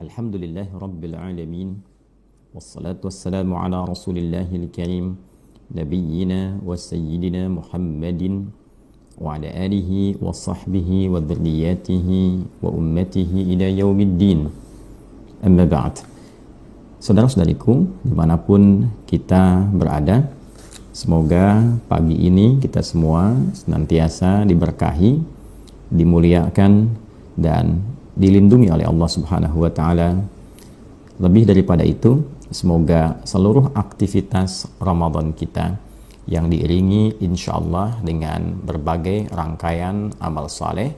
Alhamdulillah Rabbil Alamin. Wassalatu wassalamu ala Rasulillahil Karim, Nabiyyina wa Sayyidina Muhammadin wa ala alihi wa sahbihi wa dhurriyyatihi wa ummatihi ila yaumiddin. Amma ba'd. Saudara-saudariku, dimanapun kita berada, semoga pagi ini kita semua senantiasa diberkahi, dimuliakan, dan dilindungi oleh Allah Subhanahu wa Ta'ala. Lebih daripada itu, semoga seluruh aktivitas Ramadan kita yang diiringi insya Allah dengan berbagai rangkaian amal saleh,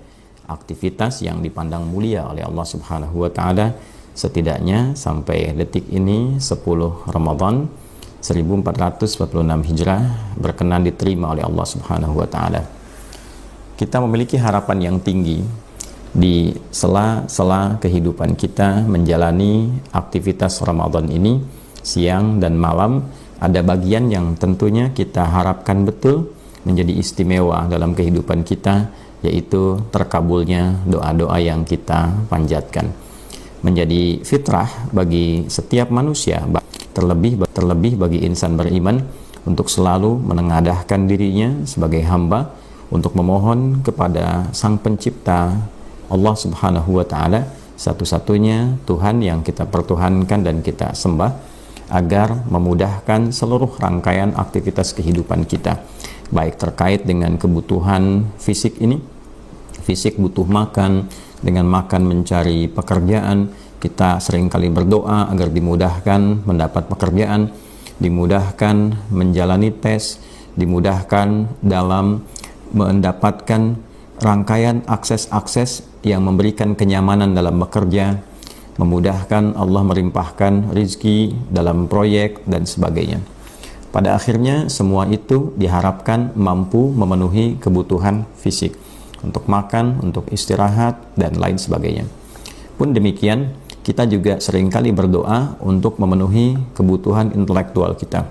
aktivitas yang dipandang mulia oleh Allah Subhanahu wa Ta'ala, setidaknya sampai detik ini 10 Ramadan 1446 Hijrah berkenan diterima oleh Allah Subhanahu wa Ta'ala. Kita memiliki harapan yang tinggi di sela-sela kehidupan kita menjalani aktivitas Ramadan ini, siang dan malam ada bagian yang tentunya kita harapkan betul menjadi istimewa dalam kehidupan kita, yaitu terkabulnya doa-doa yang kita panjatkan. Menjadi fitrah bagi setiap manusia, terlebih bagi insan beriman, untuk selalu menengadahkan dirinya sebagai hamba untuk memohon kepada Sang Pencipta Allah Subhanahu wa Ta'ala, satu-satunya Tuhan yang kita pertuhankan dan kita sembah, agar memudahkan seluruh rangkaian aktivitas kehidupan kita, baik terkait dengan kebutuhan fisik ini. Fisik butuh makan, dengan makan mencari pekerjaan, kita seringkali berdoa agar dimudahkan mendapat pekerjaan, dimudahkan menjalani tes, dimudahkan dalam mendapatkan rangkaian akses-akses yang memberikan kenyamanan dalam bekerja, memudahkan Allah merimpahkan rizki dalam proyek dan sebagainya. Pada akhirnya semua itu diharapkan mampu memenuhi kebutuhan fisik untuk makan, untuk istirahat, dan lain sebagainya. Pun demikian, kita juga seringkali berdoa untuk memenuhi kebutuhan intelektual kita.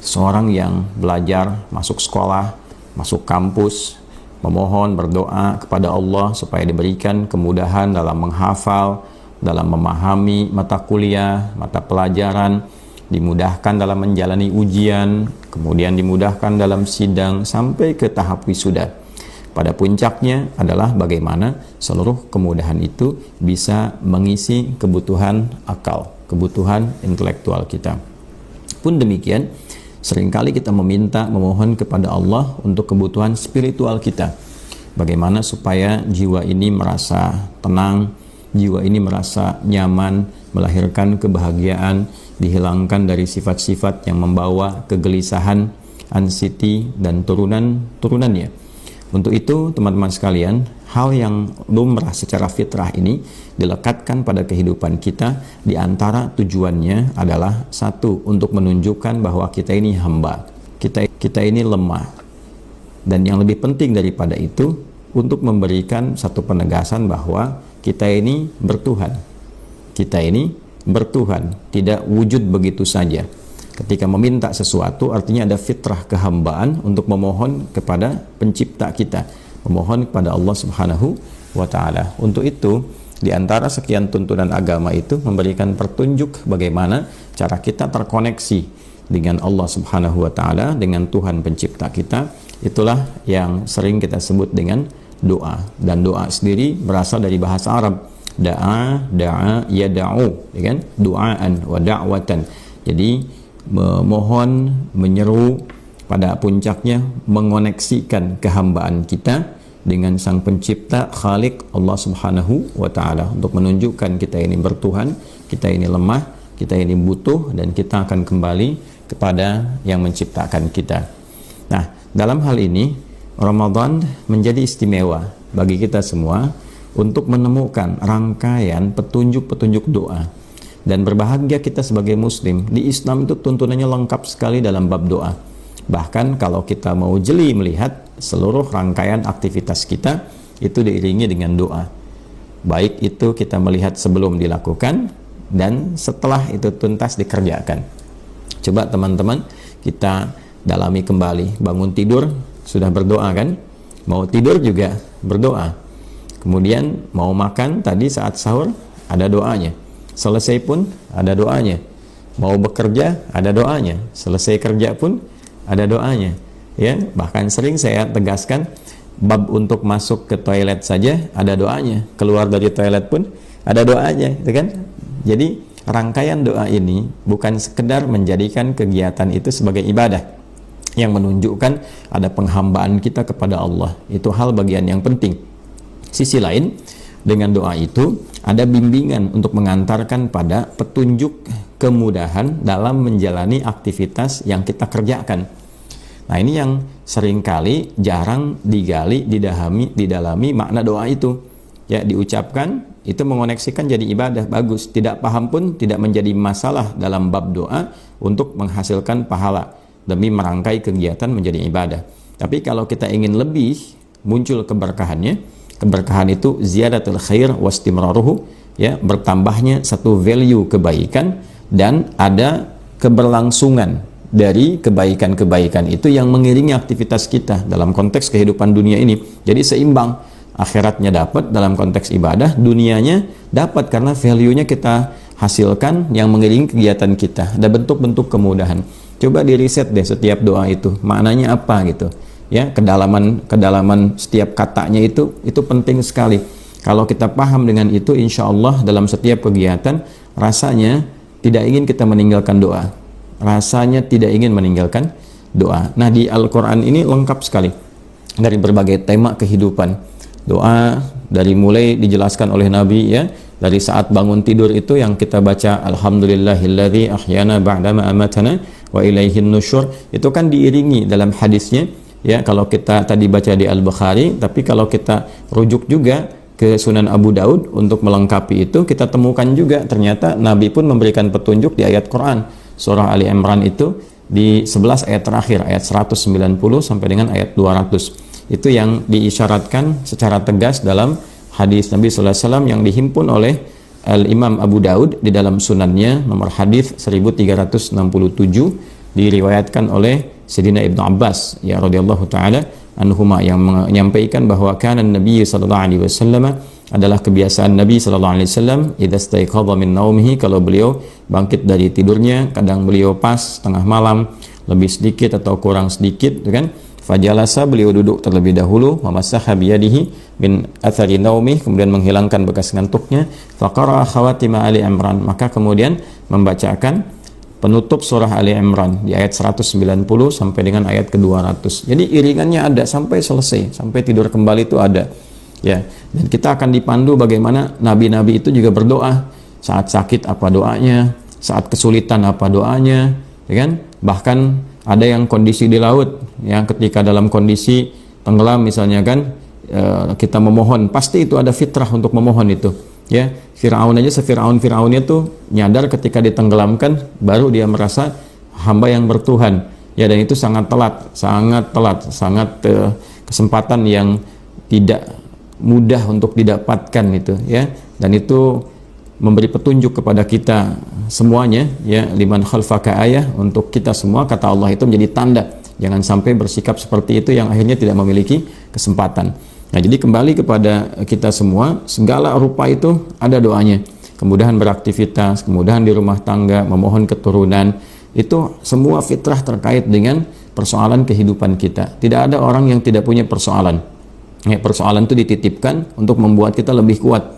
Seorang yang belajar, masuk sekolah, masuk kampus, memohon, berdoa kepada Allah supaya diberikan kemudahan dalam menghafal, dalam memahami mata kuliah, mata pelajaran, dimudahkan dalam menjalani ujian, kemudian dimudahkan dalam sidang sampai ke tahap wisuda. Pada puncaknya adalah bagaimana seluruh kemudahan itu bisa mengisi kebutuhan akal, kebutuhan intelektual kita. Pun demikian, seringkali kita memohon kepada Allah untuk kebutuhan spiritual kita. Bagaimana supaya jiwa ini merasa tenang, jiwa ini merasa nyaman, melahirkan kebahagiaan, dihilangkan dari sifat-sifat yang membawa kegelisahan, anxiety, dan turunannya. Untuk itu, teman-teman sekalian, hal yang lumrah secara fitrah ini dilekatkan pada kehidupan kita. Di antara tujuannya adalah satu, untuk menunjukkan bahwa kita ini hamba, kita ini lemah, dan yang lebih penting daripada itu, untuk memberikan satu penegasan bahwa kita ini bertuhan, tidak wujud begitu saja. Ketika meminta sesuatu, artinya ada fitrah kehambaan untuk memohon kepada pencipta kita, memohon kepada Allah Subhanahu wa Ta'ala. Untuk itu, di antara sekian tuntunan agama itu memberikan petunjuk bagaimana cara kita terkoneksi dengan Allah Subhanahu wa Ta'ala, dengan Tuhan pencipta kita. Itulah yang sering kita sebut dengan doa. Dan doa sendiri berasal dari bahasa Arab. Da'a, yada'u, ya kan? Du'aan wa da'watan. Jadi memohon, menyeru, pada puncaknya mengoneksikan kehambaan kita dengan Sang Pencipta, Khalik Allah Subhanahu wa Ta'ala, untuk menunjukkan kita ini bertuhan, kita ini lemah, kita ini butuh, dan kita akan kembali kepada yang menciptakan kita. Nah, dalam hal ini Ramadan menjadi istimewa bagi kita semua untuk menemukan rangkaian petunjuk-petunjuk doa. Dan berbahagia kita sebagai muslim, di Islam itu tuntunannya lengkap sekali dalam bab doa. Bahkan kalau kita mau jeli melihat, seluruh rangkaian aktivitas kita itu diiringi dengan doa. Baik itu kita melihat sebelum dilakukan dan setelah itu tuntas dikerjakan. Coba teman-teman kita dalami kembali. Bangun tidur sudah berdoa kan? Mau tidur juga berdoa. Kemudian mau makan tadi saat sahur ada doanya. selesai pun ada doanya. Mau bekerja ada doanya, selesai kerja pun ada doanya. Ya, bahkan sering saya tegaskan, bab untuk masuk ke toilet saja ada doanya, keluar dari toilet pun ada doanya, gitu kan? Jadi rangkaian doa ini bukan sekedar menjadikan kegiatan itu sebagai ibadah yang menunjukkan ada penghambaan kita kepada Allah. Itu hal bagian yang penting. Sisi lain, dengan doa itu ada bimbingan untuk mengantarkan pada petunjuk kemudahan dalam menjalani aktivitas yang kita kerjakan. Nah, ini yang seringkali jarang digali, didalami makna doa itu. Ya, diucapkan itu mengoneksikan jadi ibadah, bagus. Tidak paham pun tidak menjadi masalah dalam bab doa untuk menghasilkan pahala demi merangkai kegiatan menjadi ibadah. Tapi kalau kita ingin lebih muncul keberkahannya, keberkahan itu ziyadatul khair wastimraruhu, ya, bertambahnya satu value kebaikan dan ada keberlangsungan dari kebaikan-kebaikan itu yang mengiringi aktivitas kita dalam konteks kehidupan dunia ini. Jadi seimbang, akhiratnya dapat dalam konteks ibadah, dunianya dapat karena value-nya kita hasilkan yang mengiringi kegiatan kita. Ada bentuk-bentuk kemudahan. Coba di riset deh setiap doa itu, maknanya apa gitu. Ya, kedalaman setiap katanya itu penting sekali. Kalau kita paham dengan itu, insya Allah dalam setiap kegiatan rasanya tidak ingin kita meninggalkan doa. Rasanya tidak ingin meninggalkan doa. Nah, di Al-Quran ini lengkap sekali dari berbagai tema kehidupan. Doa dari mulai dijelaskan oleh Nabi, ya, dari saat bangun tidur itu yang kita baca alhamdulillahilladzi ahyana ba'dama amatana wa ilaihin nusyur, itu kan diiringi dalam hadisnya, ya, kalau kita tadi baca di Al-Bukhari, tapi kalau kita rujuk juga ke Sunan Abu Daud untuk melengkapi itu, kita temukan juga ternyata Nabi pun memberikan petunjuk di ayat Quran surah Ali Imran itu di 11 ayat terakhir, ayat 190 sampai dengan ayat 200. Itu yang diisyaratkan secara tegas dalam hadis Nabi sallallahu alaihi wasallam yang dihimpun oleh Al-Imam Abu Daud di dalam sunannya, nomor hadis 1367, diriwayatkan oleh Sayyidina Ibnu Abbas, ya, radhiyallahu taala anhuma, yang menyampaikan bahwa kana Nabi sallallahu alaihi wasallam, adalah kebiasaan Nabi sallallahu alaihi wasallam, idza staiqadha min naumihi, kalau beliau bangkit dari tidurnya, kadang beliau pas tengah malam, lebih sedikit atau kurang sedikit, kan, fajalasa, beliau duduk terlebih dahulu, mamassaha biyadihi min athari naumih, kemudian menghilangkan bekas ngantuknya, faqara khawatima Ali Imran, maka kemudian membacakan penutup surah Ali Imran di ayat 190 sampai dengan ayat ke-200. Jadi iringannya ada sampai selesai, sampai tidur kembali itu ada. Ya, dan kita akan dipandu bagaimana nabi-nabi itu juga berdoa. Saat sakit apa doanya, saat kesulitan apa doanya, ya kan? Bahkan ada yang kondisi di laut, yang ketika dalam kondisi tenggelam misalnya, kan, kita memohon, pasti itu ada fitrah untuk memohon itu. Ya, Fir'aun aja, Fir'aunnya tuh nyadar ketika ditenggelamkan, baru dia merasa hamba yang bertuhan. Ya, dan itu sangat telat, kesempatan yang tidak mudah untuk didapatkan itu, ya. Dan itu memberi petunjuk kepada kita semuanya, ya, liman khalfaka ayah, untuk kita semua, kata Allah, itu menjadi tanda. Jangan sampai bersikap seperti itu yang akhirnya tidak memiliki kesempatan. Nah, jadi kembali kepada kita semua, segala rupa itu ada doanya. Kemudahan beraktivitas, kemudahan di rumah tangga, memohon keturunan, itu semua fitrah terkait dengan persoalan kehidupan kita. Tidak ada orang yang tidak punya persoalan. Ya, persoalan itu dititipkan untuk membuat kita lebih kuat,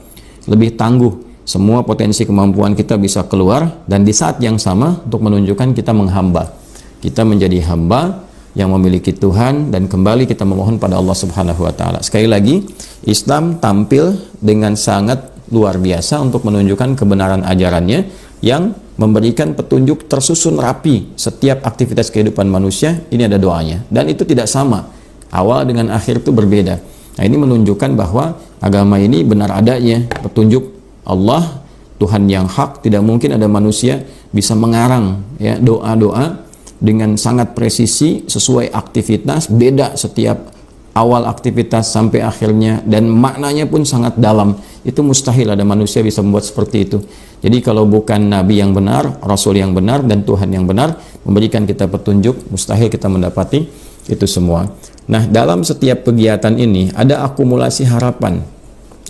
lebih tangguh. Semua potensi kemampuan kita bisa keluar, dan di saat yang sama untuk menunjukkan kita menghamba. Kita menjadi hamba yang memiliki Tuhan, dan kembali kita memohon pada Allah Subhanahu wa taala. Sekali lagi, Islam tampil dengan sangat luar biasa untuk menunjukkan kebenaran ajarannya yang memberikan petunjuk tersusun rapi setiap aktivitas kehidupan manusia. Ini ada doanya, dan itu tidak sama. Awal dengan akhir itu berbeda. Nah, ini menunjukkan bahwa agama ini benar adanya petunjuk Allah, Tuhan yang hak. Tidak mungkin ada manusia bisa mengarang, ya, doa-doa dengan sangat presisi sesuai aktivitas, beda setiap awal aktivitas sampai akhirnya, dan maknanya pun sangat dalam. Itu mustahil ada manusia bisa membuat seperti itu. Jadi kalau bukan Nabi yang benar, Rasul yang benar, dan Tuhan yang benar memberikan kita petunjuk, mustahil kita mendapati itu semua. Nah, dalam setiap kegiatan ini ada akumulasi harapan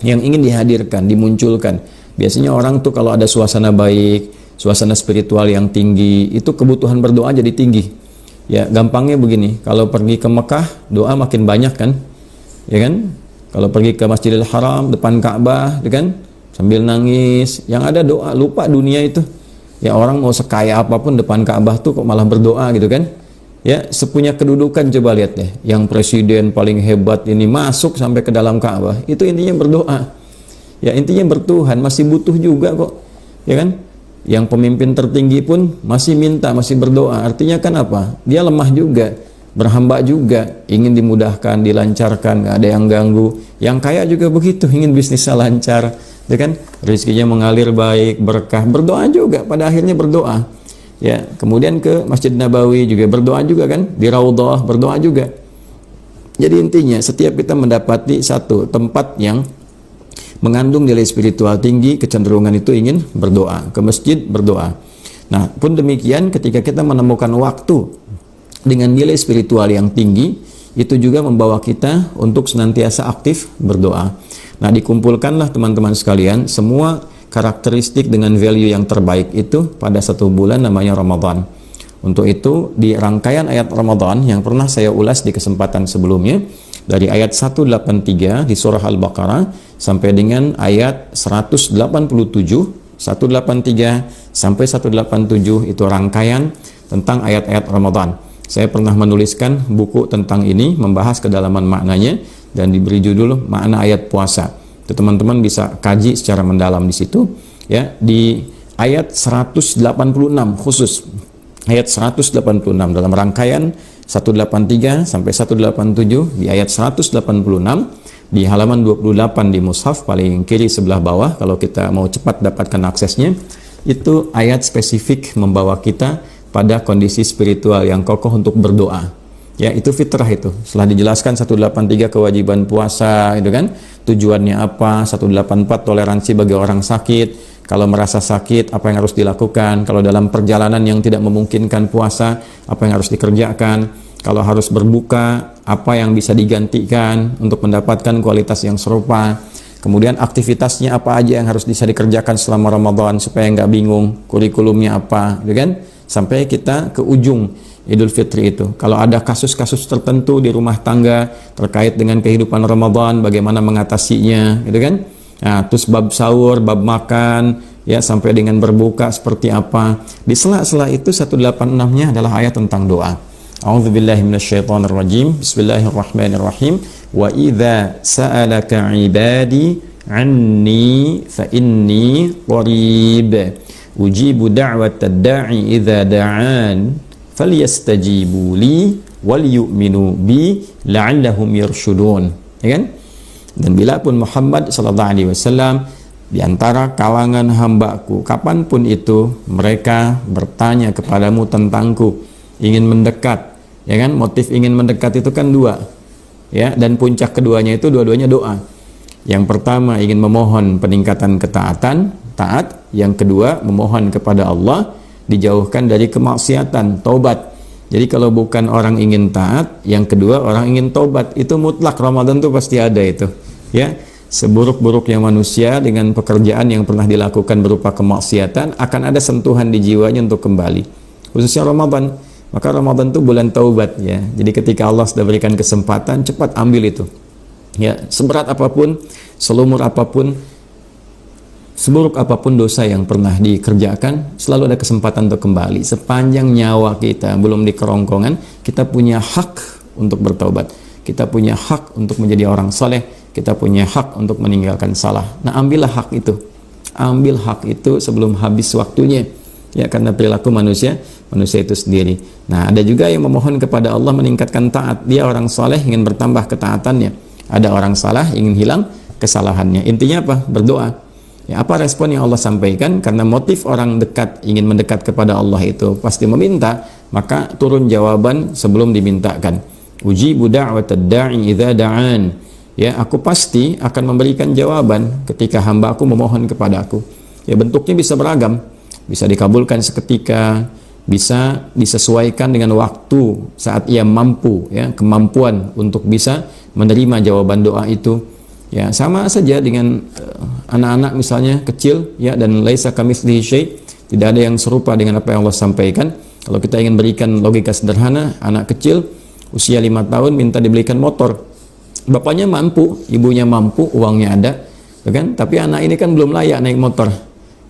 yang ingin dihadirkan, dimunculkan. Biasanya orang tuh kalau ada suasana baik, suasana spiritual yang tinggi, itu kebutuhan berdoa jadi tinggi. Ya, gampangnya begini, kalau pergi ke Mekah, doa makin banyak kan? Ya kan? Kalau pergi ke Masjidil Haram, depan Ka'bah, ya kan? Sambil nangis, yang ada doa, lupa dunia itu. Ya, orang mau sekaya apapun depan Ka'bah tuh kok malah berdoa gitu kan? Ya, sepunya kedudukan coba lihat deh, yang presiden paling hebat ini masuk sampai ke dalam Ka'bah, itu intinya berdoa. Ya, intinya bertuhan, masih butuh juga kok, ya kan? Yang pemimpin tertinggi pun masih minta, masih berdoa. Artinya kan apa? Dia lemah juga, berhamba juga, ingin dimudahkan, dilancarkan, gak ada yang ganggu. Yang kaya juga begitu, ingin bisnisnya lancar, ya kan? Rezekinya mengalir baik, berkah, berdoa juga, pada akhirnya berdoa. Ya, kemudian ke Masjid Nabawi juga berdoa juga kan? Di Raudhah berdoa juga. Jadi intinya setiap kita mendapati satu tempat yang mengandung nilai spiritual tinggi, kecenderungan itu ingin berdoa, ke masjid berdoa. Nah, pun demikian ketika kita menemukan waktu dengan nilai spiritual yang tinggi, itu juga membawa kita untuk senantiasa aktif berdoa. Nah, dikumpulkanlah teman-teman sekalian semua karakteristik dengan value yang terbaik itu pada satu bulan namanya Ramadan. Untuk itu di rangkaian ayat Ramadan yang pernah saya ulas di kesempatan sebelumnya, dari ayat 183 di surah Al-Baqarah sampai dengan ayat 187, 183 sampai 187 itu rangkaian tentang ayat-ayat Ramadan. Saya pernah menuliskan buku tentang ini, membahas kedalaman maknanya dan diberi judul Makna Ayat Puasa. Itu teman-teman bisa kaji secara mendalam di situ ya, di ayat 186 khusus. Ayat 186 dalam rangkaian 183 sampai 187 di ayat 186 di halaman 28 di mushaf paling kiri sebelah bawah kalau kita mau cepat dapatkan aksesnya. Itu ayat spesifik membawa kita pada kondisi spiritual yang kokoh untuk berdoa. Ya, itu fitrah itu. Setelah dijelaskan 183 kewajiban puasa itu kan, tujuannya apa, 184 toleransi bagi orang sakit. Kalau merasa sakit, apa yang harus dilakukan? Kalau dalam perjalanan yang tidak memungkinkan puasa, apa yang harus dikerjakan? Kalau harus berbuka, apa yang bisa digantikan untuk mendapatkan kualitas yang serupa? Kemudian aktivitasnya apa aja yang harus bisa dikerjakan selama Ramadan supaya nggak bingung, kurikulumnya apa, gitu kan? Sampai kita ke ujung Idul Fitri itu. Kalau ada kasus-kasus tertentu di rumah tangga terkait dengan kehidupan Ramadan, bagaimana mengatasinya, gitu kan? Nah, terus bab sahur, bab makan, ya sampai dengan berbuka seperti apa. Di sela-sela itu 186-nya adalah ayat tentang doa. A'udzubillahi minasyaitonirrajim. Bismillahirrahmanirrahim. Wa idza sa'alaka 'ibadi 'anni fa inni qarib. Ujibu da'watad da'i idza da'an falyastajibu li wal yu'minu bi la'allahum yarshudun. Ya kan? Dan bila pun Muhammad sallallahu alaihi wasallam di antara kalangan hambaku kapanpun itu mereka bertanya kepadamu tentangku, ingin mendekat, ya kan? Motif ingin mendekat itu kan dua, ya, dan puncak keduanya itu dua-duanya doa. Yang pertama ingin memohon peningkatan ketaatan, taat. Yang kedua memohon kepada Allah dijauhkan dari kemaksiatan, taubat. Jadi kalau bukan orang ingin taat, yang kedua orang ingin taubat, itu mutlak Ramadan tuh pasti ada itu. Ya, seburuk-buruknya manusia dengan pekerjaan yang pernah dilakukan berupa kemaksiatan akan ada sentuhan di jiwanya untuk kembali. Khususnya Ramadan. Maka Ramadan itu bulan taubat ya. Jadi ketika Allah sudah berikan kesempatan, cepat ambil itu. Ya, seberat apapun, selumur apapun, seburuk apapun dosa yang pernah dikerjakan, selalu ada kesempatan untuk kembali. Sepanjang nyawa kita belum di kerongkongan, kita punya hak untuk bertaubat. Kita punya hak untuk menjadi orang saleh. Kita punya hak untuk meninggalkan salah. Nah, ambillah hak itu. Ambil hak itu sebelum habis waktunya. Ya, karena perilaku manusia itu sendiri. Nah, ada juga yang memohon kepada Allah meningkatkan taat. Dia orang saleh ingin bertambah ketaatannya. Ada orang salah ingin hilang kesalahannya. Intinya apa? Berdoa. Ya, apa respon yang Allah sampaikan? Karena motif orang dekat ingin mendekat kepada Allah itu pasti meminta, maka turun jawaban sebelum dimintakan. Ujibu da'watad da'i idza da'an. Ya, aku pasti akan memberikan jawaban ketika hamba aku memohon kepada aku. Ya, bentuknya bisa beragam. Bisa dikabulkan seketika, bisa disesuaikan dengan waktu saat ia mampu, ya, kemampuan untuk bisa menerima jawaban doa itu. Ya, sama saja dengan anak-anak misalnya kecil ya, dan laisa kamitslihi syai', tidak ada yang serupa dengan apa yang Allah sampaikan. Kalau kita ingin berikan logika sederhana, anak kecil usia 5 tahun minta dibelikan motor. Bapaknya mampu, ibunya mampu, uangnya ada, ya kan? Tapi anak ini kan belum layak naik motor,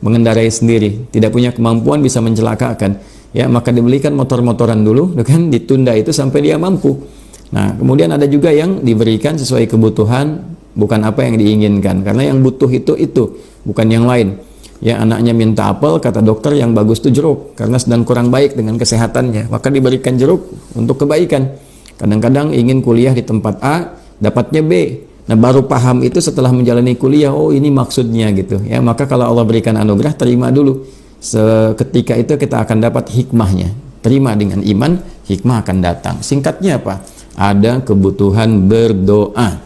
mengendarai sendiri, tidak punya kemampuan, bisa mencelakakan. Ya, maka dibelikan motor-motoran dulu, ya kan? Ditunda itu sampai dia mampu. Nah, kemudian ada juga yang diberikan sesuai kebutuhan, bukan apa yang diinginkan, karena yang butuh itu bukan yang lain. Ya, anaknya minta apel, kata dokter yang bagus itu jeruk karena sedang kurang baik dengan kesehatannya, maka diberikan jeruk untuk kebaikan. Kadang-kadang ingin kuliah di tempat A, dapatnya B. Nah, baru paham itu setelah menjalani kuliah, oh ini maksudnya gitu. Ya, maka kalau Allah berikan anugerah, terima dulu. Seketika itu kita akan dapat hikmahnya. Terima dengan iman, hikmah akan datang. Singkatnya apa? Ada kebutuhan berdoa.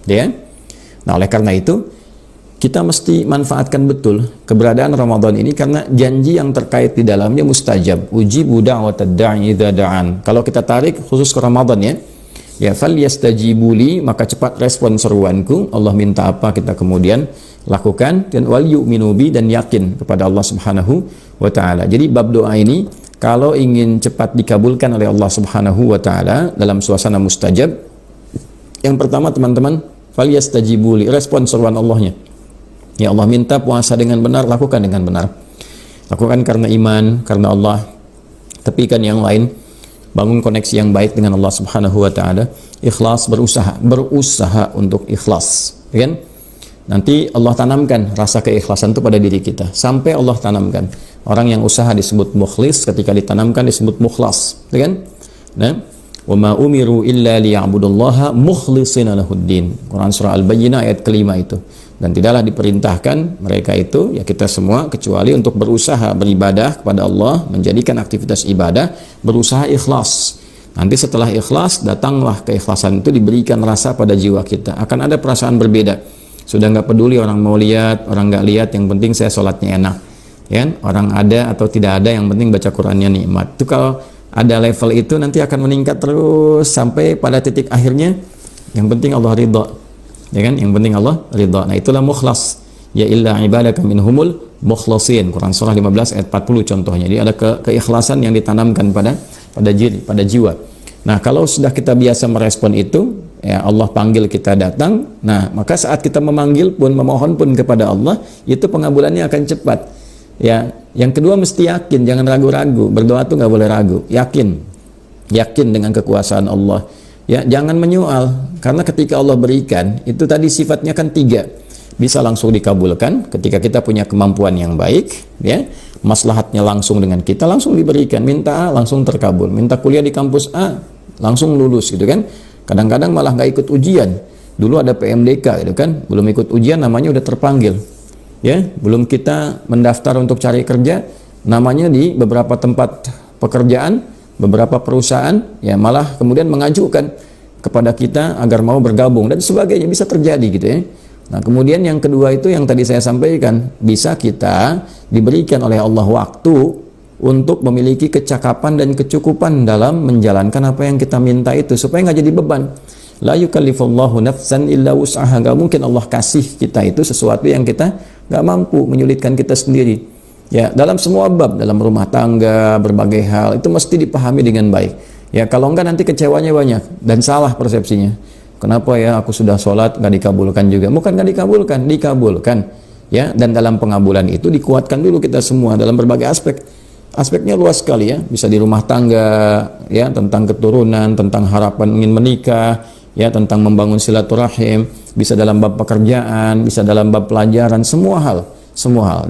Ya. Nah, oleh karena itu kita mesti manfaatkan betul keberadaan Ramadan ini, karena janji yang terkait di dalamnya mustajab. Ujibu da'watad da'i idza da'an. Kalau kita tarik khusus ke Ramadan ya falyastajibuli, maka cepat respon seruanku. Allah minta apa, kita kemudian lakukan, dan wal yu'minu bi, dan yakin kepada Allah Subhanahu wa taala. Jadi bab doa ini kalau ingin cepat dikabulkan oleh Allah Subhanahu wa taala dalam suasana mustajab, yang pertama teman-teman, falyastajibuli, respon seruan Allahnya. Ya Allah minta puasa dengan benar, lakukan dengan benar. Lakukan karena iman, karena Allah. Tepikan yang lain, bangun koneksi yang baik dengan Allah Subhanahu wa taala. Ikhlas, berusaha untuk ikhlas, ya kan? Nanti Allah tanamkan rasa keikhlasan itu pada diri kita, sampai Allah tanamkan. Orang yang usaha disebut mukhlis, ketika ditanamkan disebut mukhlas, ya kan? Nah, wa ma umiru illa liya'budullaha mukhlishina lahuddin. Quran surah Al-Bayyinah ayat kelima itu. Dan tidaklah diperintahkan mereka itu, ya kita semua, kecuali untuk berusaha beribadah kepada Allah, menjadikan aktivitas ibadah, berusaha ikhlas. Nanti setelah ikhlas, datanglah keikhlasan itu, diberikan rasa pada jiwa kita. Akan ada perasaan berbeda. Sudah nggak peduli orang mau lihat, orang nggak lihat, yang penting saya sholatnya enak. Ya, orang ada atau tidak ada, yang penting baca Qurannya nikmat. Itu kalau ada level itu nanti akan meningkat terus sampai pada titik akhirnya yang penting Allah ridha. Ya kan? Yang penting Allah ridha. Nah, itulah mukhlas. Ya illa ibadaka minhumul mukhlasin. Quran surah 15 ayat 40 contohnya. Jadi ada keikhlasan yang ditanamkan pada jiwa. Nah, kalau sudah kita biasa merespon itu, ya Allah panggil kita datang. Nah, maka saat kita memanggil pun, memohon pun kepada Allah, itu pengabulannya akan cepat. Ya, yang kedua mesti yakin, jangan ragu-ragu. Berdoa tuh nggak boleh ragu, yakin dengan kekuasaan Allah. Ya, jangan menyoal, karena ketika Allah berikan itu tadi sifatnya kan 3, bisa langsung dikabulkan ketika kita punya kemampuan yang baik, ya, maslahatnya langsung dengan kita, langsung diberikan. Minta A langsung terkabul, minta kuliah di kampus A langsung lulus gitu kan. Kadang-kadang malah nggak ikut ujian. Dulu ada PMDK gitu kan, belum ikut ujian namanya udah terpanggil. Ya, belum kita mendaftar untuk cari kerja, namanya di beberapa tempat pekerjaan, beberapa perusahaan, ya malah kemudian mengajukan kepada kita agar mau bergabung dan sebagainya, bisa terjadi gitu ya. Nah, kemudian yang kedua itu yang tadi saya sampaikan, bisa kita diberikan oleh Allah waktu untuk memiliki kecakapan dan kecukupan dalam menjalankan apa yang kita minta itu, supaya nggak jadi beban. La yukallifullahu nafsan illa wus'aha. Nggak mungkin Allah kasih kita itu sesuatu yang kita nggak mampu, menyulitkan kita sendiri. Ya, dalam semua bab, dalam rumah tangga, berbagai hal, itu mesti dipahami dengan baik. Ya, kalau enggak nanti kecewanya banyak dan salah persepsinya. Kenapa ya aku sudah sholat nggak dikabulkan juga? Bukan nggak dikabulkan. Ya, dan dalam pengabulan itu dikuatkan dulu kita semua dalam berbagai aspek. Aspeknya luas sekali ya, bisa di rumah tangga, ya, tentang keturunan, tentang harapan ingin menikah, ya, tentang membangun silaturahim, bisa dalam bab pekerjaan, bisa dalam bab pelajaran, semua hal.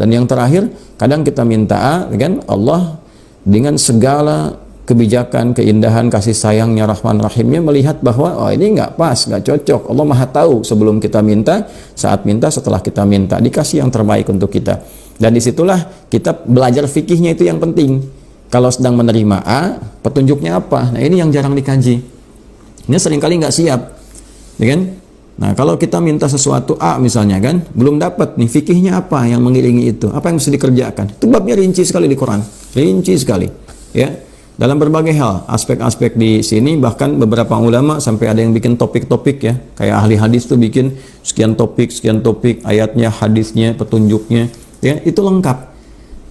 Dan yang terakhir, kadang kita minta kan Allah dengan segala kebijakan, keindahan, kasih sayangnya, rahman rahimnya, melihat bahwa oh ini nggak pas, nggak cocok. Allah maha tahu sebelum kita minta, saat minta, setelah kita minta, dikasih yang terbaik untuk kita. Dan disitulah kita belajar fikihnya, itu yang penting. Kalau sedang menerima A, petunjuknya apa? Nah, ini yang jarang dikaji. Ini seringkali nggak siap, ya kan? Nah, kalau kita minta sesuatu A misalnya kan, belum dapat nih fikihnya apa yang mengiringi itu, apa yang mesti dikerjakan. Itu babnya rinci sekali di Quran, rinci sekali, ya. dalam berbagai hal, aspek-aspek di sini. Bahkan beberapa ulama sampai ada yang bikin topik-topik ya, kayak ahli hadis tuh bikin sekian topik, ayatnya, hadisnya, petunjuknya, ya itu lengkap.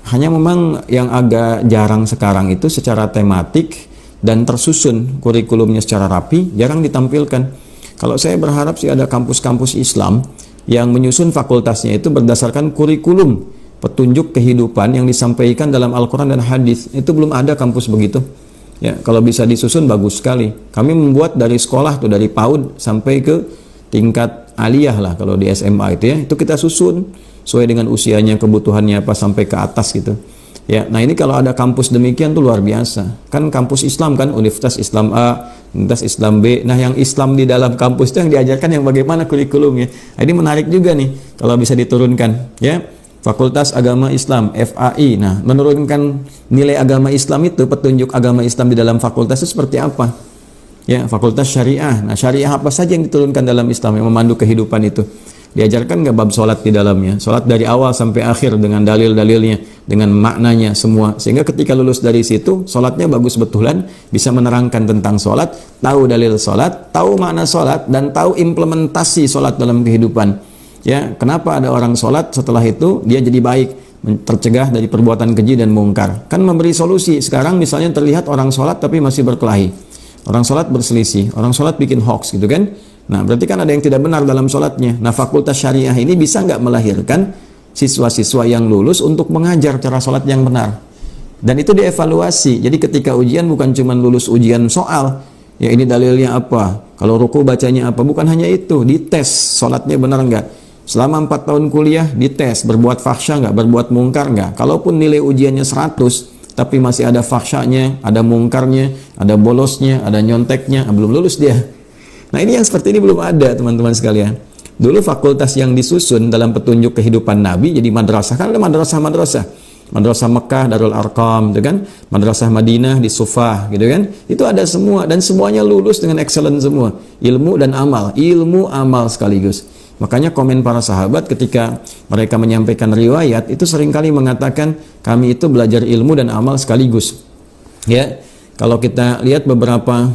Hanya memang yang agak jarang sekarang itu secara tematik dan tersusun kurikulumnya secara rapi, jarang ditampilkan. Kalau saya berharap sih ada kampus-kampus Islam yang menyusun fakultasnya itu berdasarkan kurikulum petunjuk kehidupan yang disampaikan dalam Al-Quran dan hadis. Itu belum ada kampus begitu. Ya, kalau bisa disusun bagus sekali. Kami membuat dari sekolah tuh, dari PAUD sampai ke tingkat aliyah lah kalau di SMA itu ya. Itu kita susun sesuai dengan usianya, kebutuhannya apa sampai ke atas gitu. Ya, nah ini kalau ada kampus demikian tuh luar biasa. Kan kampus Islam kan, Universitas Islam A, Universitas Islam B. Nah, yang Islam di dalam kampus itu yang diajarkan yang bagaimana kurikulumnya. Nah, ini menarik juga nih kalau bisa diturunkan, ya. Fakultas Agama Islam, FAI. Nah, menurunkan nilai agama Islam itu, petunjuk agama Islam di dalam fakultas itu seperti apa? Ya, Fakultas Syariah. Nah, syariah apa saja yang diturunkan dalam Islam yang memandu kehidupan itu? Diajarkan nggak bab sholat di dalamnya? Sholat dari awal sampai akhir dengan dalil-dalilnya, dengan maknanya semua. Sehingga ketika lulus dari situ, sholatnya bagus betulan, bisa menerangkan tentang sholat, tahu dalil sholat, tahu makna sholat, dan tahu implementasi sholat dalam kehidupan. Ya, kenapa ada orang sholat setelah itu dia jadi baik, tercegah dari perbuatan keji dan mungkar. Kan memberi solusi. Sekarang misalnya terlihat orang sholat tapi masih berkelahi, orang sholat berselisih, orang sholat bikin hoax gitu kan. Nah, berarti kan ada yang tidak benar dalam sholatnya. Nah, fakultas syariah ini bisa nggak melahirkan siswa-siswa yang lulus untuk mengajar cara sholat yang benar. Dan itu dievaluasi. Jadi ketika ujian bukan cuma lulus ujian soal, ya ini dalilnya apa, kalau ruku bacanya apa, bukan hanya itu, dites sholatnya benar nggak. Selama 4 tahun kuliah dites, berbuat fahsya nggak, berbuat mungkar nggak. Kalaupun nilai ujiannya 100, tapi masih ada fahsyanya, ada mungkarnya, ada bolosnya, ada nyonteknya, belum lulus dia. Nah, ini yang seperti ini belum ada, teman-teman sekalian. Dulu fakultas yang disusun dalam petunjuk kehidupan Nabi jadi madrasah. Kan ada madrasah-madrasah. Madrasah Mekah, Darul Arqam, gitu kan? Madrasah Madinah di Sufah, gitu kan? Itu ada semua dan semuanya lulus dengan excellent semua. Ilmu dan amal, ilmu amal sekaligus. Makanya komen para sahabat ketika mereka menyampaikan riwayat itu seringkali mengatakan kami itu belajar ilmu dan amal sekaligus. Ya, kalau kita lihat beberapa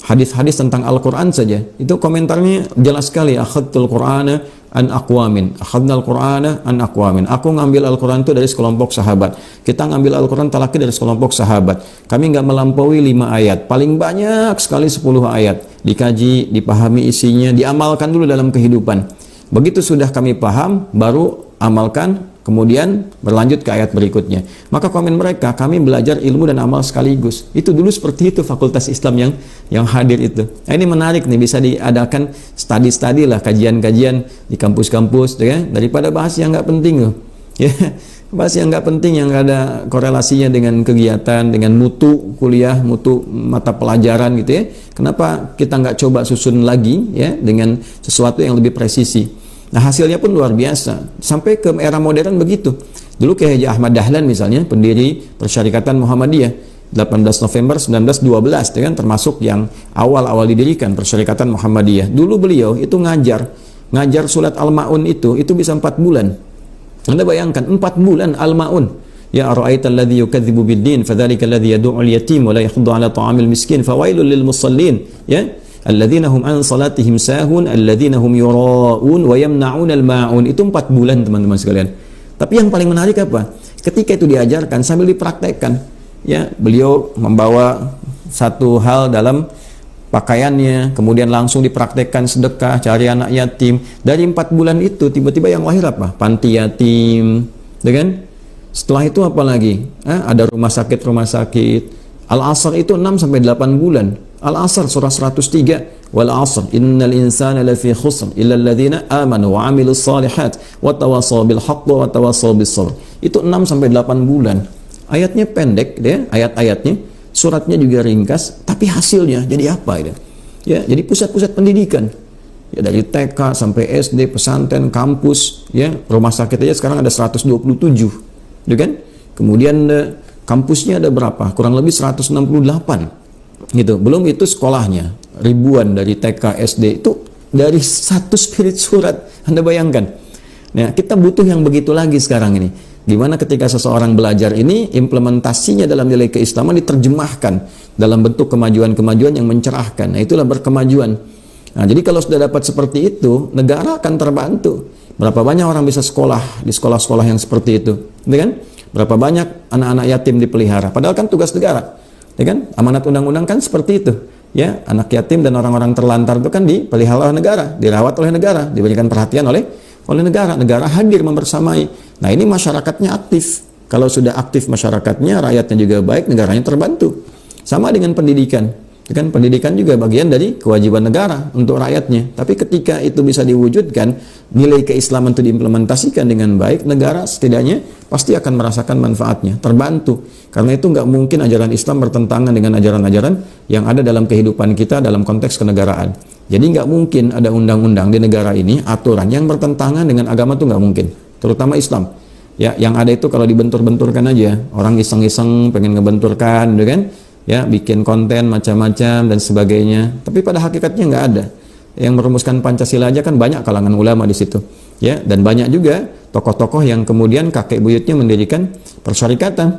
hadis-hadis tentang Al-Quran saja, itu komentarnya jelas sekali. Akhadtul Qur'ana an aqwamin, akhadnal Qur'ana an aqwamin. Aku ngambil Al-Quran itu dari sekelompok sahabat. Kita ngambil Al-Quran talaki dari sekelompok sahabat. Kami nggak melampaui 5 ayat, paling banyak sekali 10 ayat. Dikaji, dipahami isinya, diamalkan dulu dalam kehidupan. Begitu sudah kami paham, baru amalkan, kemudian berlanjut ke ayat berikutnya. Maka komen mereka, kami belajar ilmu dan amal sekaligus. Itu dulu seperti itu fakultas Islam yang hadir itu. Nah, ini menarik nih, bisa diadakan studi-studi lah, kajian-kajian di kampus-kampus, ya, daripada bahas yang nggak penting loh. Ya, bahas yang nggak penting, yang nggak ada korelasinya dengan kegiatan, dengan mutu kuliah, mutu mata pelajaran gitu ya. Kenapa kita nggak coba susun lagi ya dengan sesuatu yang lebih presisi? Nah, hasilnya pun luar biasa. Sampai ke era modern begitu. Dulu kayak Haji Ahmad Dahlan misalnya, pendiri Persyarikatan Muhammadiyah, 18 November 1912, ya kan, termasuk yang awal-awal didirikan Persyarikatan Muhammadiyah. Dulu beliau itu ngajar surat Al-Ma'un itu bisa 4 bulan. Anda bayangkan 4 bulan Al-Ma'un. Ya ara'aita alladhi yukadzibu bid-din fadzalika alladhi yad'u al-yatim wa la yahdhu 'ala ta'amil miskin fawailul lil musallin. Ya, alladzina hum an salatihim sahun alladzina hum yura'un wa yamna'un al-ma'un. Itu 4 bulan, teman-teman sekalian. Tapi yang paling menarik apa? Ketika itu diajarkan sambil dipraktekkan. Ya, beliau membawa satu hal dalam pakaiannya, kemudian langsung dipraktekkan sedekah, cari anak yatim. Dari 4 bulan itu tiba-tiba yang lahir apa? Panti yatim, kan? Setelah itu apa lagi? Ada rumah sakit. Al-Asr itu 6 sampai 8 bulan. Al-Asr surah 103, wal 'asr innal insana lafi khusr illa alladziina amanu wa 'amilus shalihat wa tawassaw bil haqqi wa tawassaw bis sabr. Itu 6 sampai 8 bulan. Ayatnya pendek ya, ayat-ayatnya, suratnya juga ringkas, tapi hasilnya jadi apa ya? Ya, jadi pusat-pusat pendidikan. Ya, dari TK sampai SD, pesantren, kampus, ya, rumah sakit aja sekarang ada 127. Ya kan? Kemudian kampusnya ada berapa? Kurang lebih 168. Gitu. Belum itu sekolahnya, ribuan dari TK, SD, itu dari satu spirit surat. Anda bayangkan. Nah, kita butuh yang begitu lagi sekarang ini. Gimana ketika seseorang belajar ini, implementasinya dalam nilai keislaman diterjemahkan dalam bentuk kemajuan-kemajuan yang mencerahkan. Nah, itulah berkemajuan. Nah, jadi kalau sudah dapat seperti itu, negara akan terbantu. Berapa banyak orang bisa sekolah di sekolah-sekolah yang seperti itu, gitu kan? Berapa banyak anak-anak yatim dipelihara. Padahal kan tugas negara, ya kan? Amanat undang-undang kan seperti itu. Ya, anak yatim dan orang-orang terlantar itu kan dipelihara oleh negara, dirawat oleh negara, diberikan perhatian oleh negara. Negara hadir membersamai. Nah, ini masyarakatnya aktif. Kalau sudah aktif masyarakatnya, rakyatnya juga baik, negaranya terbantu. Sama dengan pendidikan. Kan pendidikan juga bagian dari kewajiban negara untuk rakyatnya. Tapi ketika itu bisa diwujudkan, nilai keislaman itu diimplementasikan dengan baik, negara setidaknya pasti akan merasakan manfaatnya, terbantu. Karena itu nggak mungkin ajaran Islam bertentangan dengan ajaran-ajaran yang ada dalam kehidupan kita dalam konteks kenegaraan. Jadi nggak mungkin ada undang-undang di negara ini, aturan yang bertentangan dengan agama itu nggak mungkin, terutama Islam. Ya, yang ada itu kalau dibentur-benturkan aja, orang iseng-iseng pengen ngebenturkan, gitu kan? Ya, bikin konten macam-macam dan sebagainya. Tapi pada hakikatnya nggak ada. Yang merumuskan Pancasila aja kan banyak kalangan ulama di situ. Ya, dan banyak juga tokoh-tokoh yang kemudian kakek buyutnya mendirikan persyarikatan.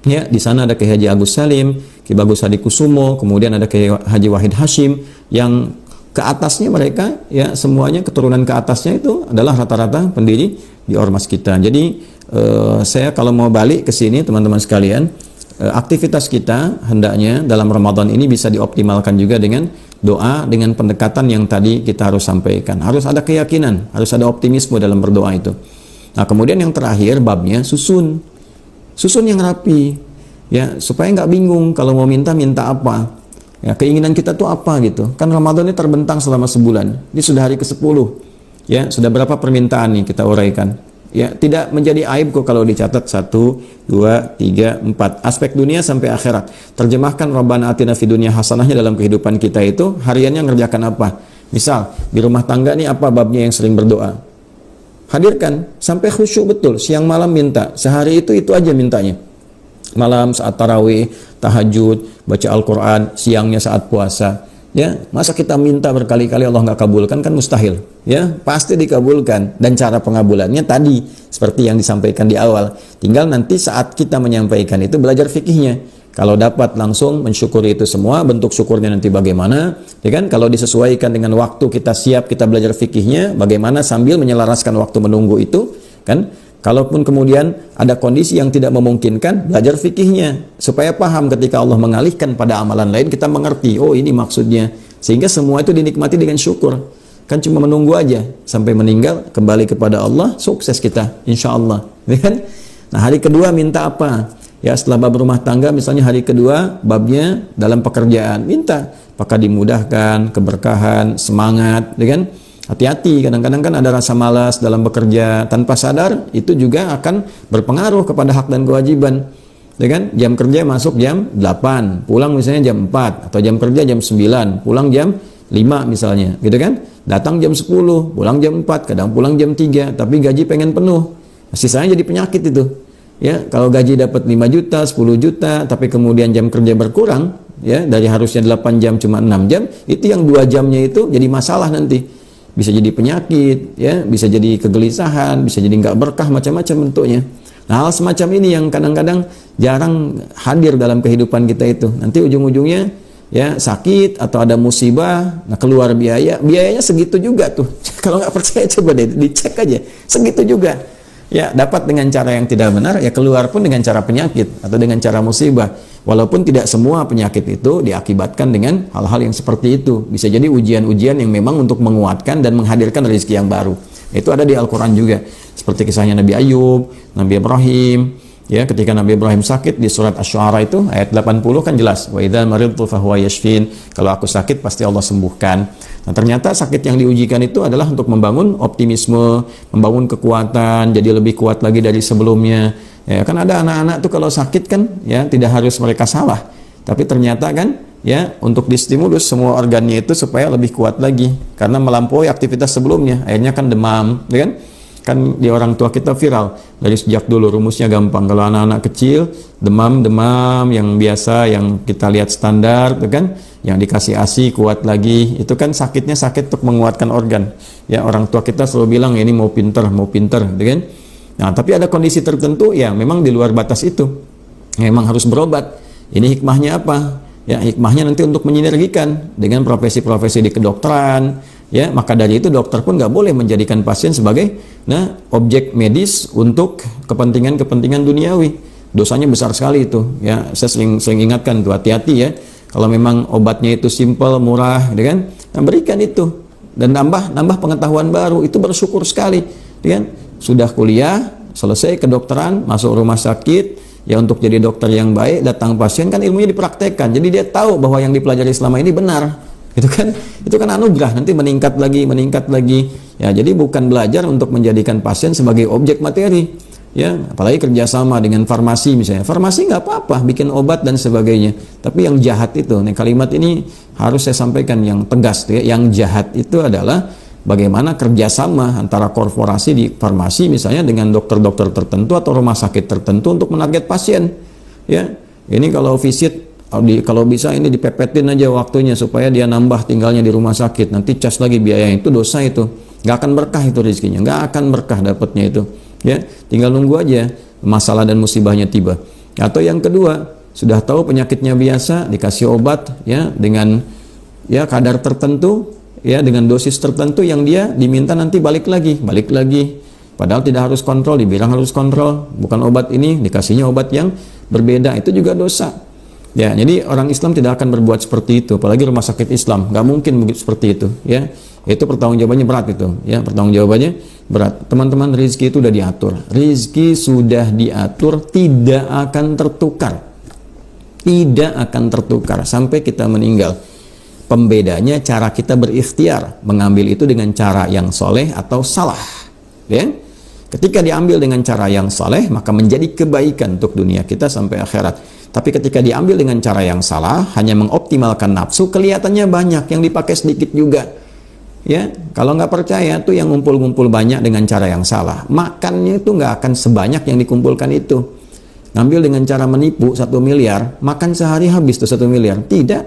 Ya, di sana ada Kiai Haji Agus Salim, Ki Bagus Hadikusumo, kemudian ada Kiai Haji Wahid Hashim, yang ke atasnya mereka, ya semuanya keturunan ke atasnya itu adalah rata-rata pendiri di ormas kita. Jadi saya kalau mau balik ke sini teman-teman sekalian, aktivitas kita hendaknya dalam Ramadan ini bisa dioptimalkan juga dengan doa, dengan pendekatan yang tadi kita harus sampaikan. Harus ada keyakinan, harus ada optimisme dalam berdoa itu. Nah, kemudian yang terakhir babnya susun yang rapi, ya supaya nggak bingung kalau mau minta apa. Ya, keinginan kita tuh apa gitu. Kan Ramadan ini terbentang selama sebulan. Ini sudah hari ke-10. Ya, sudah berapa permintaan nih kita uraikan. Ya, tidak menjadi aib kok kalau dicatat 1, 2, 3, 4. Aspek dunia sampai akhirat. Terjemahkan Rabbana atina fid dunya hasanahnya dalam kehidupan kita itu hariannya ngerjakan apa. Misal, di rumah tangga nih apa babnya yang sering berdoa. Hadirkan sampai khusyuk betul. Siang malam minta. Sehari itu aja mintanya. Malam saat tarawih, tahajud, baca Al-Quran, siangnya saat puasa. Ya, masa kita minta berkali-kali Allah nggak kabulkan, kan mustahil. Ya, pasti dikabulkan. Dan cara pengabulannya tadi seperti yang disampaikan di awal. Tinggal nanti saat kita menyampaikan itu belajar fikihnya. Kalau dapat langsung mensyukuri itu semua, bentuk syukurnya nanti bagaimana? Ya kan? Kalau disesuaikan dengan waktu kita siap, kita belajar fikihnya, bagaimana sambil menyelaraskan waktu menunggu itu, kan? Kalaupun kemudian ada kondisi yang tidak memungkinkan, belajar fikihnya supaya paham ketika Allah mengalihkan pada amalan lain, kita mengerti, oh ini maksudnya. Sehingga semua itu dinikmati dengan syukur. Kan cuma menunggu aja sampai meninggal, kembali kepada Allah, sukses kita insya Allah. Kan? Nah, hari kedua minta apa? Ya, setelah bab rumah tangga misalnya hari kedua babnya dalam pekerjaan, minta apakah dimudahkan, keberkahan, semangat, kan? Hati-hati, kadang-kadang kan ada rasa malas dalam bekerja tanpa sadar, itu juga akan berpengaruh kepada hak dan kewajiban. Ya kan? Jam kerja masuk jam 8, pulang misalnya jam 4, atau jam kerja jam 9, pulang jam 5 misalnya, gitu kan? Datang jam 10, pulang jam 4, kadang pulang jam 3, tapi gaji pengen penuh. Sisanya jadi penyakit itu. Ya, kalau gaji dapat 5 juta, 10 juta, tapi kemudian jam kerja berkurang, ya, dari harusnya 8 jam cuma 6 jam, itu yang 2 jamnya itu jadi masalah nanti. Bisa jadi penyakit, ya, bisa jadi kegelisahan, bisa jadi nggak berkah, macam-macam bentuknya. Nah, hal semacam ini yang kadang-kadang jarang hadir dalam kehidupan kita itu. Nanti ujung-ujungnya ya sakit atau ada musibah, nah keluar biayanya segitu juga tuh. Kalau nggak percaya coba deh dicek aja, segitu juga. Ya, dapat dengan cara yang tidak benar, ya keluar pun dengan cara penyakit atau dengan cara musibah. Walaupun tidak semua penyakit itu diakibatkan dengan hal-hal yang seperti itu. Bisa jadi ujian-ujian yang memang untuk menguatkan dan menghadirkan rezeki yang baru. Itu ada di Al-Quran juga. Seperti kisahnya Nabi Ayub, Nabi Ibrahim. Ya, ketika Nabi Ibrahim sakit di surat Asy-Syu'ara itu ayat 80 kan jelas, wa idza maridtu fahuwa yashfin. Kalau aku sakit pasti Allah sembuhkan. Nah, ternyata sakit yang diujikan itu adalah untuk membangun optimisme, membangun kekuatan, jadi lebih kuat lagi dari sebelumnya. Ya, kan ada anak-anak tuh kalau sakit kan ya tidak harus mereka salah. Tapi ternyata kan ya untuk distimulus semua organnya itu supaya lebih kuat lagi karena melampaui aktivitas sebelumnya. Akhirnya kan demam, ya kan? Kan di orang tua kita viral dari sejak dulu, rumusnya gampang. Kalau anak-anak kecil demam yang biasa yang kita lihat standar, itu kan yang dikasih ASI kuat lagi, itu kan sakitnya sakit untuk menguatkan organ. Ya, orang tua kita selalu bilang ini mau pinter, gitu kan. Nah, tapi ada kondisi tertentu yang memang di luar batas itu, memang harus berobat. Ini hikmahnya apa? Ya, hikmahnya nanti untuk menyinergikan dengan profesi-profesi di kedokteran. Ya, maka dari itu dokter pun nggak boleh menjadikan pasien sebagai objek medis untuk kepentingan-kepentingan duniawi. Dosanya besar sekali itu. Ya, saya sering ingatkan tuh, hati-hati ya. Kalau memang obatnya itu simple, murah, gitu kan? Nah, berikan itu dan nambah pengetahuan baru, itu bersyukur sekali, gitu kan? Sudah kuliah, selesai kedokteran, masuk rumah sakit, ya untuk jadi dokter yang baik, datang pasien kan ilmunya dipraktekkan. Jadi dia tahu bahwa yang dipelajari selama ini benar. Itu kan anugerah, nanti meningkat lagi. Ya, jadi bukan belajar untuk menjadikan pasien sebagai objek materi. Ya, apalagi kerjasama dengan farmasi misalnya. Farmasi nggak apa-apa, bikin obat dan sebagainya. Tapi yang jahat itu, nih kalimat ini harus saya sampaikan yang tegas, ya. Yang jahat itu adalah bagaimana kerjasama antara korporasi di farmasi misalnya dengan dokter-dokter tertentu atau rumah sakit tertentu untuk menarget pasien. Ya, ini kalau visit, kalau bisa ini dipepetin aja waktunya supaya dia nambah tinggalnya di rumah sakit. Nanti cas lagi biaya, itu dosa itu. Nggak akan berkah itu rezekinya, nggak akan berkah dapatnya itu. Ya, tinggal nunggu aja masalah dan musibahnya tiba. Atau yang kedua, sudah tahu penyakitnya biasa, dikasih obat ya dengan ya kadar tertentu, ya dengan dosis tertentu yang dia diminta nanti balik lagi. Padahal tidak harus kontrol, dibilang harus kontrol, bukan obat ini, dikasihnya obat yang berbeda, itu juga dosa. Ya, jadi orang Islam tidak akan berbuat seperti itu, apalagi rumah sakit Islam, nggak mungkin begitu seperti itu. Ya, itu pertanggungjawabannya berat itu. Ya, pertanggungjawabannya berat. Teman-teman, rezeki itu sudah diatur. Rezeki sudah diatur, tidak akan tertukar. Tidak akan tertukar sampai kita meninggal. Pembedanya cara kita berikhtiar mengambil itu dengan cara yang soleh atau salah. Ya, ketika diambil dengan cara yang soleh maka menjadi kebaikan untuk dunia kita sampai akhirat. Tapi ketika diambil dengan cara yang salah, hanya mengoptimalkan nafsu, kelihatannya banyak, yang dipakai sedikit juga. Ya, kalau nggak percaya tuh yang ngumpul-ngumpul banyak dengan cara yang salah, makannya itu nggak akan sebanyak yang dikumpulkan itu. Ngambil dengan cara menipu 1 miliar, makan sehari habis tuh 1 miliar. Tidak.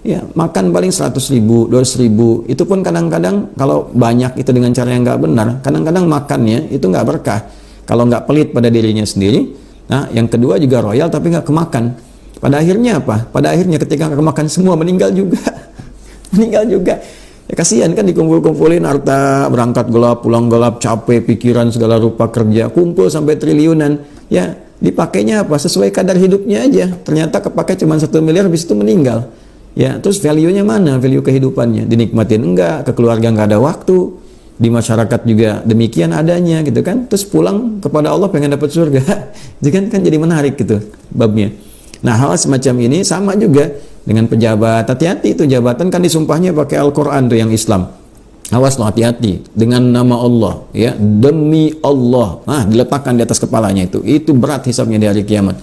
Ya, makan paling 100.000, 200.000. Itu pun kadang-kadang kalau banyak itu dengan cara yang nggak benar, kadang-kadang makannya itu nggak berkah. Kalau nggak pelit pada dirinya sendiri. Nah, yang kedua juga royal tapi nggak kemakan. Pada akhirnya apa? Pada akhirnya ketika nggak kemakan semua, meninggal juga. Meninggal juga. Ya, kasihan kan dikumpul-kumpulin harta, berangkat gelap, pulang gelap, capek, pikiran segala rupa kerja, kumpul sampai triliunan. Ya, dipakainya apa? Sesuai kadar hidupnya aja. Ternyata kepakai cuma 1 miliar, habis itu meninggal. Ya, terus value-nya mana? Value kehidupannya. Dinikmatin enggak? Ke keluarga nggak ada waktu. Di masyarakat juga demikian adanya gitu kan. Terus pulang kepada Allah pengen dapat surga. Jadi kan jadi menarik gitu babnya. Nah, hal semacam ini sama juga dengan pejabat. Hati-hati itu jabatan kan disumpahnya pakai Al-Qur'an tuh yang Islam. Awas lo, hati-hati dengan nama Allah ya, demi Allah. Nah, diletakkan di atas kepalanya itu. Itu berat hisabnya di hari kiamat.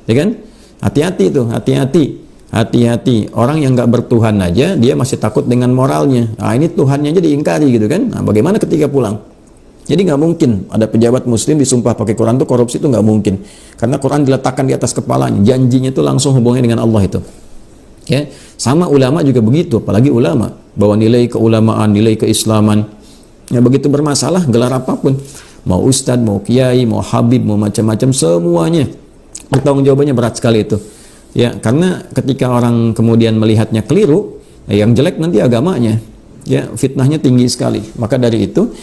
Ya kan? Hati-hati itu, hati-hati. Hati-hati, orang yang nggak bertuhan aja dia masih takut dengan moralnya. Nah, ini Tuhannya aja diingkari gitu kan. Nah, bagaimana ketika pulang? Jadi nggak mungkin ada pejabat muslim disumpah pakai Quran itu korupsi, itu nggak mungkin. Karena Quran diletakkan di atas kepalanya, janjinya itu langsung hubungannya dengan Allah itu. Ya, sama ulama juga begitu, apalagi ulama bahwa nilai keulamaan, nilai keislaman. Ya, begitu bermasalah gelar apapun, mau ustadz, mau kiai, mau habib, mau macam-macam, semuanya bertanggung jawabannya berat sekali itu. Ya, karena ketika orang kemudian melihatnya keliru, yang jelek nanti agamanya. Ya, fitnahnya tinggi sekali. Maka dari itu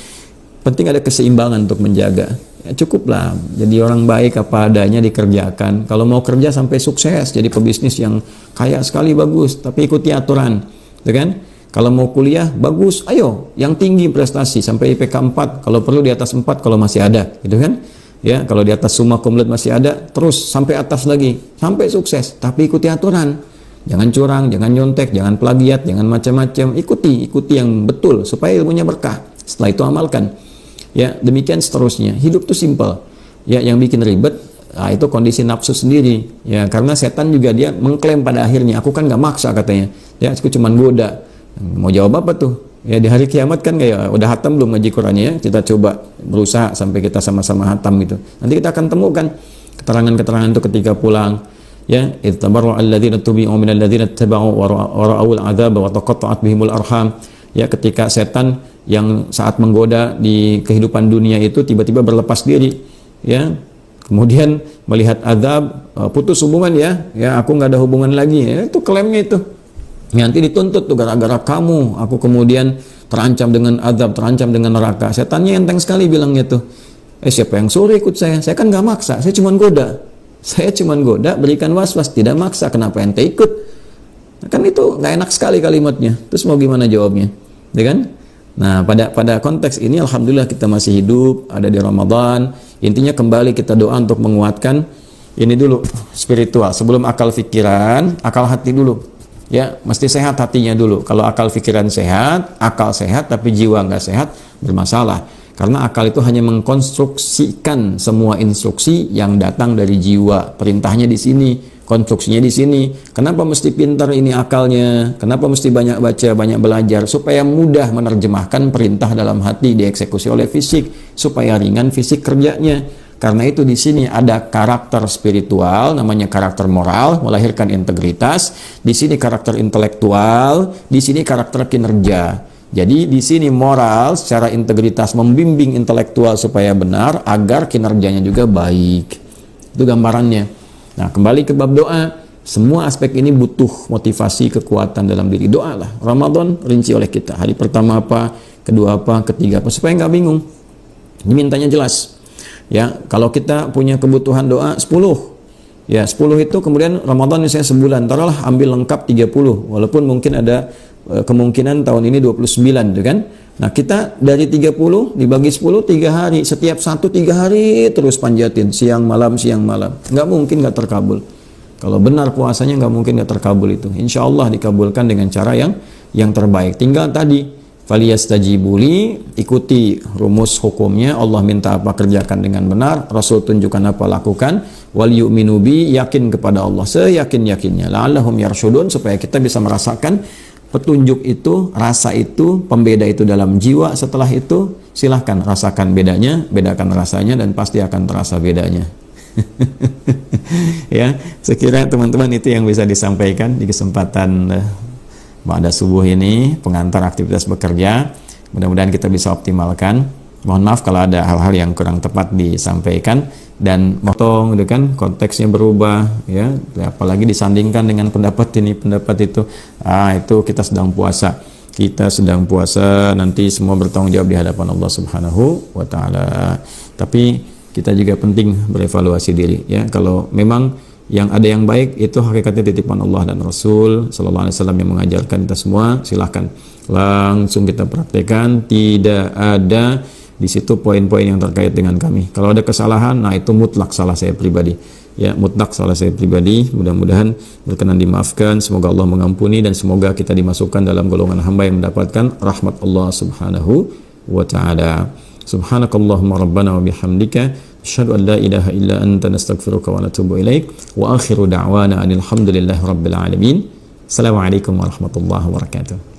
penting ada keseimbangan untuk menjaga. Ya, cukuplah jadi orang baik apa adanya dikerjakan. Kalau mau kerja sampai sukses, jadi pebisnis yang kaya sekali bagus, tapi ikuti aturan, gitu kan? Kalau mau kuliah bagus, ayo yang tinggi prestasi sampai IPK 4, kalau perlu di atas 4 kalau masih ada, gitu kan? Ya, kalau di atas summa cum laude masih ada, terus sampai atas lagi, sampai sukses, tapi ikuti aturan. Jangan curang, jangan nyontek, jangan plagiat, jangan macam-macam. Ikuti yang betul supaya ilmunya berkah. Setelah itu amalkan. Ya, demikian seterusnya. Hidup itu simpel. Ya, yang bikin ribet, itu kondisi nafsu sendiri. Ya, karena setan juga dia mengklaim pada akhirnya, aku kan nggak maksa katanya. Ya, aku cuma goda. Mau jawab apa tuh? Ya, di hari kiamat kan kayak udah hatam belum ngaji Qur'annya ya. Kita coba berusaha sampai kita sama-sama hatam gitu. Nanti kita akan temukan keterangan-keterangan itu ketika pulang. Ya, ittabaru alladziina tubi'u minal ladziina ittaba'u wa ra'awul 'adzaba wa taqatta'at bihimul arham. Ya, ketika setan yang saat menggoda di kehidupan dunia itu tiba-tiba berlepas diri, ya, kemudian melihat azab, putus hubungan ya aku nggak ada hubungan lagi, ya, itu klaimnya itu. Nanti dituntut tuh gara-gara kamu, aku kemudian terancam dengan azab, terancam dengan neraka. Setannya enteng sekali bilangnya tuh, siapa yang suruh ikut saya? Saya kan nggak maksa, saya cuma goda. Saya cuma goda, berikan was-was, tidak maksa. Kenapa ente ikut? Kan itu nggak enak sekali kalimatnya. Terus mau gimana jawabnya, ya kan? Nah, pada konteks ini alhamdulillah kita masih hidup, ada di Ramadan. Intinya kembali kita doa untuk menguatkan ini dulu, spiritual. Sebelum akal pikiran, akal hati dulu. Ya, mesti sehat hatinya dulu. Kalau akal pikiran sehat, akal sehat tapi jiwa nggak sehat, bermasalah. Karena akal itu hanya mengkonstruksikan semua instruksi yang datang dari jiwa. Perintahnya di sini, konstruksinya di sini. Kenapa mesti pintar ini akalnya? Kenapa mesti banyak baca, banyak belajar? Supaya mudah menerjemahkan perintah dalam hati dieksekusi oleh fisik, supaya ringan fisik kerjanya. Karena itu di sini ada karakter spiritual, namanya karakter moral, melahirkan integritas. Di sini karakter intelektual, di sini karakter kinerja. Jadi di sini moral secara integritas membimbing intelektual supaya benar agar kinerjanya juga baik. Itu gambarannya. Nah, kembali ke bab doa, semua aspek ini butuh motivasi, kekuatan dalam diri. Doa lah. Ramadan rinci oleh kita. Hari pertama apa, kedua apa, ketiga apa, supaya nggak bingung. Dimintanya jelas. Ya, kalau kita punya kebutuhan doa 10. Ya, 10 itu kemudian Ramadan misalnya sebulan, taruhlah ambil lengkap 30. Walaupun mungkin ada kemungkinan tahun ini 29, gitu kan? Nah, kita dari 30 dibagi 10 3 hari, setiap satu 3 hari terus panjatin siang malam, nggak mungkin nggak terkabul. Kalau benar puasanya nggak mungkin nggak terkabul itu. Insya Allah dikabulkan dengan cara yang terbaik. Tinggal tadi faliyastajibuli, ikuti rumus hukumnya. Allah minta apa, kerjakan dengan benar. Rasul tunjukkan apa, lakukan. Wal yu'minu bi, yakin kepada Allah seyakin-yakinnya. La'allahum yarsyudun, supaya kita bisa merasakan petunjuk itu, rasa itu, pembeda itu dalam jiwa. Setelah itu silahkan rasakan bedanya, bedakan rasanya, dan pasti akan terasa bedanya. Ya, sekiranya teman-teman itu yang bisa disampaikan di kesempatan pada subuh ini, pengantar aktivitas bekerja. Mudah-mudahan kita bisa optimalkan. Mohon maaf kalau ada hal-hal yang kurang tepat disampaikan, dan motong gitu kan, konteksnya berubah ya, apalagi disandingkan dengan pendapat ini, pendapat itu. Itu kita sedang puasa. Kita sedang puasa, nanti semua bertanggung jawab di hadapan Allah Subhanahu wa taala. Tapi kita juga penting berevaluasi diri ya. Kalau memang yang ada yang baik itu hakikatnya titipan Allah dan Rasul sallallahu alaihi wasallam yang mengajarkan kita semua, silahkan langsung kita praktekkan. Tidak ada di situ poin-poin yang terkait dengan kami. Kalau ada kesalahan, nah itu mutlak salah saya pribadi. Ya, mutlak salah saya pribadi. Mudah-mudahan berkenan dimaafkan. Semoga Allah mengampuni, dan semoga kita dimasukkan dalam golongan hamba yang mendapatkan rahmat Allah Subhanahu wa taala. Subhanakallahumma rabbana wa bihamdika asyhadu an la ilaha illa anta nastaghfiruka wa natubu ilaik. Wa akhiru da'wana alhamdulillahi rabbil alamin. Assalamualaikum warahmatullahi wabarakatuh.